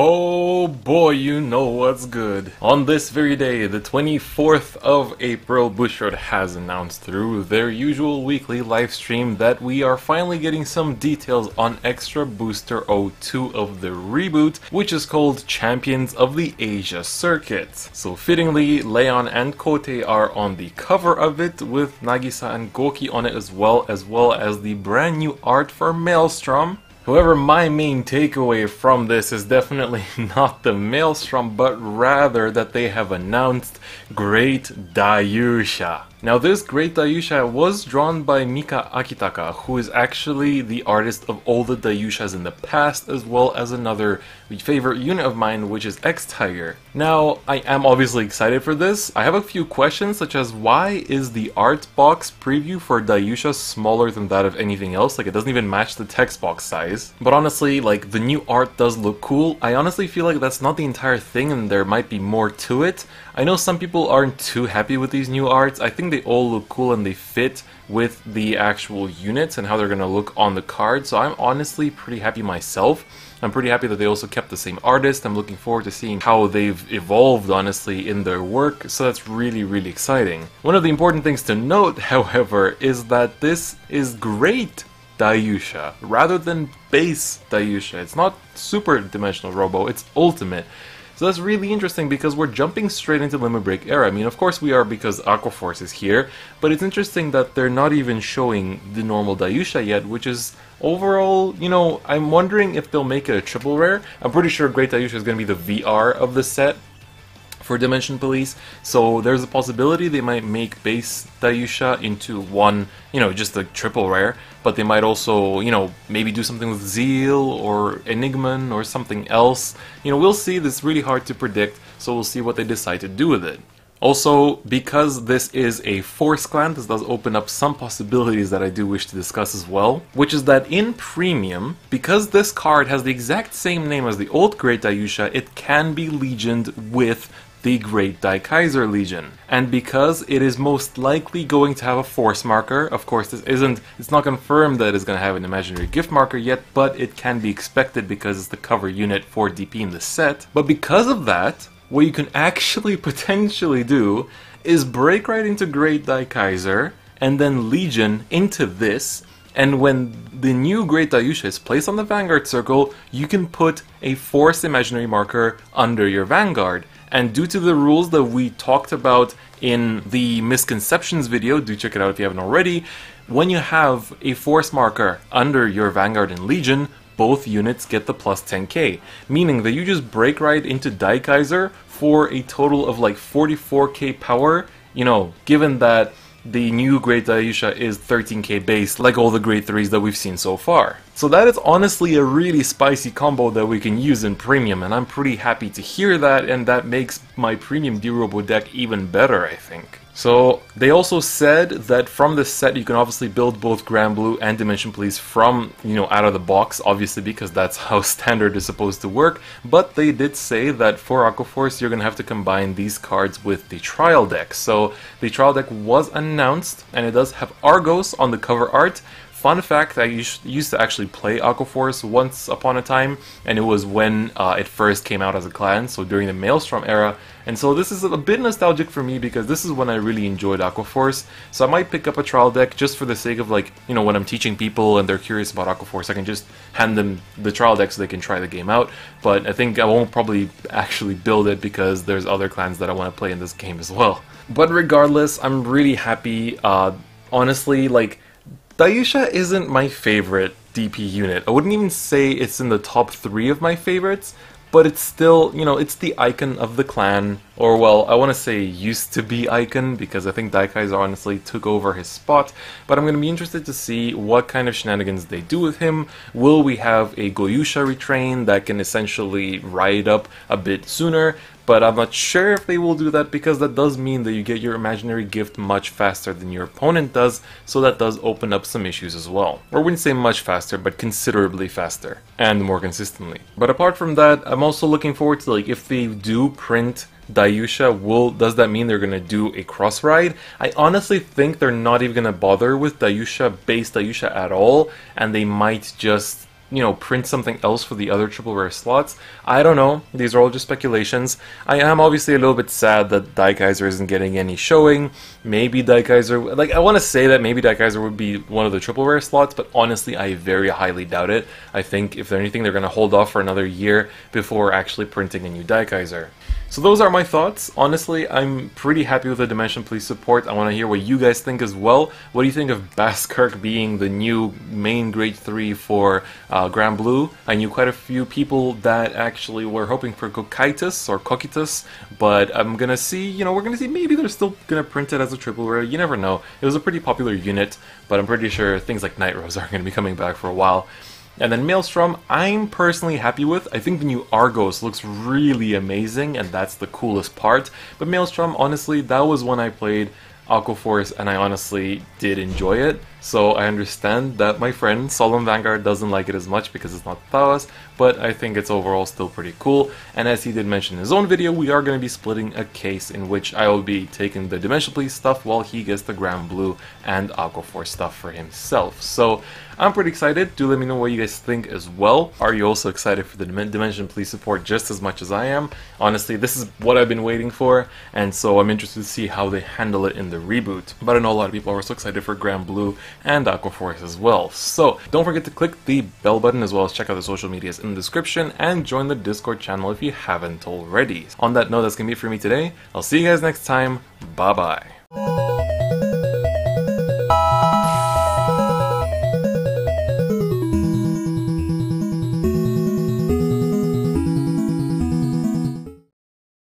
Oh boy, you know what's good. On this very day, the 24th of April, Bushiroad has announced through their usual weekly live stream that we are finally getting some details on Extra Booster 02 of the reboot, which is called Champions of the Asia Circuit. So fittingly, Leon and Kote are on the cover of it, with Nagisa and Goki on it as well as the brand new art for Maelstrom. However, my main takeaway from this is definitely not the Maelstrom, but rather that they have announced Great DAIYUSHA. Now this Great DAIYUSHA was drawn by Mika Akitaka, who is actually the artist of all the DAIYUSHAs in the past, as well as another favorite unit of mine, which is X-Tiger. Now, I am obviously excited for this. I have a few questions, such as why is the art box preview for DAIYUSHA smaller than that of anything else? Like, it doesn't even match the text box size. But honestly, like, the new art does look cool. I honestly feel like that's not the entire thing and there might be more to it. I know some people aren't too happy with these new arts. I think they all look cool and they fit with the actual units and how they're gonna look on the card, so I'm honestly pretty happy myself. I'm pretty happy that they also kept the same artist. I'm looking forward to seeing how they've evolved, honestly, in their work, so that's really exciting. One of the important things to note, however, is that this is Great DAIYUSHA rather than Base DAIYUSHA. It's not Super Dimensional Robo, it's Ultimate. So that's really interesting because we're jumping straight into Limit Break era. I mean, of course we are because Aqua Force is here, but it's interesting that they're not even showing the normal DAIYUSHA yet, which is overall, you know, I'm wondering if they'll make it a triple rare. I'm pretty sure Great DAIYUSHA is going to be the VR of the set for Dimension Police, so there's a possibility they might make Base DAIYUSHA into one, you know, just a triple rare, but they might also, you know, maybe do something with Zeal or Enigman or something else. You know, we'll see. This is really hard to predict, so we'll see what they decide to do with it. Also, because this is a Force clan, this does open up some possibilities that I do wish to discuss as well, which is that in Premium, because this card has the exact same name as the old Great DAIYUSHA, it can be legioned with the Great Daikaiser Legion. And because it is most likely going to have a Force marker, of course it's not confirmed that it's going to have an imaginary gift marker yet, but it can be expected because it's the cover unit for DP in the set. But because of that, what you can actually potentially do is break right into Great Daikaiser and then Legion into this, and when the new Great DAIYUSHA is placed on the Vanguard circle, you can put a Force imaginary marker under your Vanguard. And due to the rules that we talked about in the Misconceptions video, do check it out if you haven't already, when you have a Force marker under your Vanguard and Legion, both units get the plus 10k, meaning that you just break right into Daikaiser for a total of like 44k power, you know, given that the new Great DAIYUSHA is 13k base, like all the Great 3s that we've seen so far. So that is honestly a really spicy combo that we can use in Premium, and I'm pretty happy to hear that, and that makes my Premium D-Robo deck even better, I think. So they also said that from this set you can obviously build both Granblue and Dimension Police from, you know, out of the box, obviously because that's how standard is supposed to work, but they did say that for Aqua Force you're going to have to combine these cards with the trial deck. So the trial deck was announced and it does have Argos on the cover art. Fun fact, I used to actually play Aqua Force once upon a time, and it was when it first came out as a clan, so during the Maelstrom era, and so this is a bit nostalgic for me because this is when I really enjoyed Aqua Force, so I might pick up a trial deck just for the sake of, like, you know, when I'm teaching people and they're curious about Aqua Force, I can just hand them the trial deck so they can try the game out, but I think I won't probably actually build it because there's other clans that I want to play in this game as well. But regardless, I'm really happy. Honestly, like, DAIYUSHA isn't my favorite DP unit. I wouldn't even say it's in the top 3 of my favorites, but it's still, you know, it's the icon of the clan, or well, I want to say used to be icon, because I think Daikaiser honestly took over his spot, but I'm going to be interested to see what kind of shenanigans they do with him. Will we have a Goyusha retrain that can essentially ride up a bit sooner? But I'm not sure if they will do that, because that does mean that you get your imaginary gift much faster than your opponent does, so that does open up some issues as well. Or I wouldn't say much faster, but considerably faster, and more consistently. But apart from that, I'm also looking forward to, like, if they do print DAIYUSHA, does that mean they're gonna do a cross ride? I honestly think they're not even gonna bother with DAIYUSHA, base DAIYUSHA at all, and they might just you know, print something else for the other triple rare slots. I don't know. These are all just speculations. I am obviously a little bit sad that Daikaiser isn't getting any showing. Maybe Daikaiser, like, I want to say that maybe Daikaiser would be one of the triple rare slots, but honestly, I very highly doubt it. I think if anything, they're going to hold off for another year before actually printing a new Daikaiser. So those are my thoughts. Honestly, I'm pretty happy with the Dimension Police support. I want to hear what you guys think as well. What do you think of Baskirk being the new main grade 3 for Granblue? I knew quite a few people that actually were hoping for Cocytus or Cocytus, but I'm gonna see, you know, we're gonna see maybe they're still gonna print it as a triple rare. You never know. It was a pretty popular unit, but I'm pretty sure things like Night Rose aren't gonna be coming back for a while. And then Maelstrom, I'm personally happy with. I think the new Argos looks really amazing, and that's the coolest part. But Maelstrom, honestly, that was when I played Aqua Force, and I honestly did enjoy it. So I understand that my friend Solemn Vanguard doesn't like it as much because it's not Thawas, but I think it's overall still pretty cool. And as he did mention in his own video, we are going to be splitting a case in which I will be taking the Dimension Police stuff while he gets the Granblue and Aqua Force stuff for himself. So I'm pretty excited. Do let me know what you guys think as well. Are you also excited for the Dimension Police support just as much as I am? Honestly, this is what I've been waiting for, and so I'm interested to see how they handle it in the reboot. But I know a lot of people are so excited for Granblue and Aqua Force as well. So don't forget to click the bell button as well as check out the social medias in the description and join the Discord channel if you haven't already. On that note, that's gonna be it for me today. I'll see you guys next time. Bye bye.